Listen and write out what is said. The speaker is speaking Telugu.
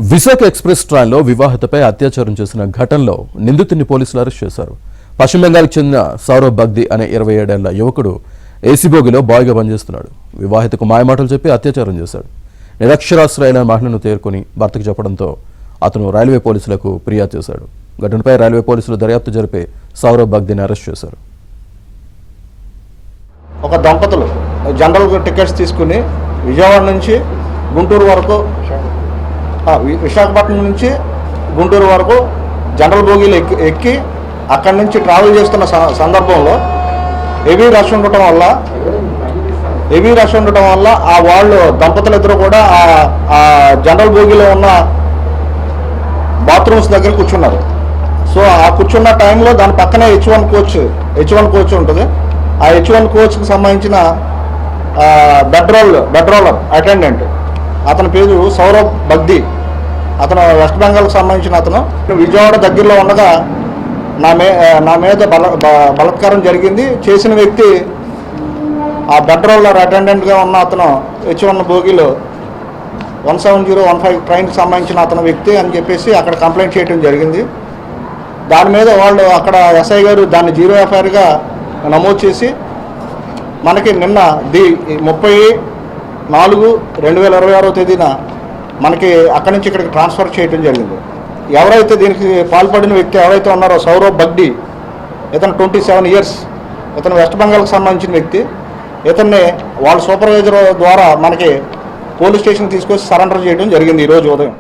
విశాఖ ఎక్స్ప్రెస్ ట్రైన్లో వివాహితపై అత్యాచారం చేసిన ఘటనలో నిందితుడిని పోలీసులు అరెస్ట్ చేశారు. పశ్చిమ బెంగాల్కి చెందిన సౌరవ్ బగ్ది అనే 27 ఏళ్ల యువకుడు ఏసీ బోగిలో బాయ్గా పనిచేస్తున్నాడు. వివాహితకు మాయమాటలు చెప్పి అత్యాచారం చేశాడు. నిరక్షరాస్యులైన మహిళను తేరుకుని భర్తకు చెప్పడంతో అతను రైల్వే పోలీసులకు ఫిర్యాదు చేశాడు. ఘటనపై రైల్వే పోలీసులు దర్యాప్తు జరిపి సౌరవ్ బగ్దిని అరెస్ట్ చేశారు. ఒక దంపతులు జనరల్ టికెట్స్ తీసుకుని విజయవాడ నుంచి గుంటూరు వరకు విశాఖపట్నం నుంచి గుంటూరు వరకు జనరల్ బోగీలు ఎక్కి అక్కడి నుంచి ట్రావెల్ చేస్తున్న సందర్భంలో హెవీ రష్ ఉండటం వల్ల ఆ వాళ్ళు దంపతులిద్దరూ కూడా ఆ జనరల్ బోగీలో ఉన్న బాత్రూమ్స్ దగ్గర కూర్చున్నారు. సో ఆ కూర్చున్న టైంలో దాని పక్కనే హెచ్1 కోచ్ ఉంటుంది. ఆ హెచ్1 కోచ్కి సంబంధించిన బెడ్ రోలర్ అటెండెంట్ అతని పేరు సౌరవ్ బగ్ది. అతను వెస్ట్ బెంగాల్కి సంబంధించిన అతను. విజయవాడ దగ్గరలో ఉండగా నా మీద బలాత్కారం జరిగింది. చేసిన వ్యక్తి ఆ బెడ్ రోలర్ అటెండెంట్గా ఉన్న అతను హెచ్1 బోగీలో 17015 ట్రైన్కి సంబంధించిన అతను వ్యక్తి అని చెప్పేసి అక్కడ కంప్లైంట్ చేయడం జరిగింది. దాని మీద వాళ్ళు అక్కడ ఎస్ఐ గారు దాన్ని 0 ఎఫ్ఐఆర్గా నమోదు చేసి మనకి నిన్న 30/4/2026 తేదీన మనకి అక్కడి నుంచి ఇక్కడికి ట్రాన్స్ఫర్ చేయడం జరిగింది. ఎవరైతే దీనికి పాల్పడిన వ్యక్తి ఎవరైతే ఉన్నారో సౌరవ్ బగ్ది, ఇతను 27 ఇయర్స్, ఇతను వెస్ట్ బెంగాల్కి సంబంధించిన వ్యక్తి. ఇతన్ని వాళ్ళ సూపర్వైజర్ ద్వారా మనకి పోలీస్ స్టేషన్కి తీసుకొచ్చి సరెండర్ చేయడం జరిగింది ఈరోజు ఉదయం.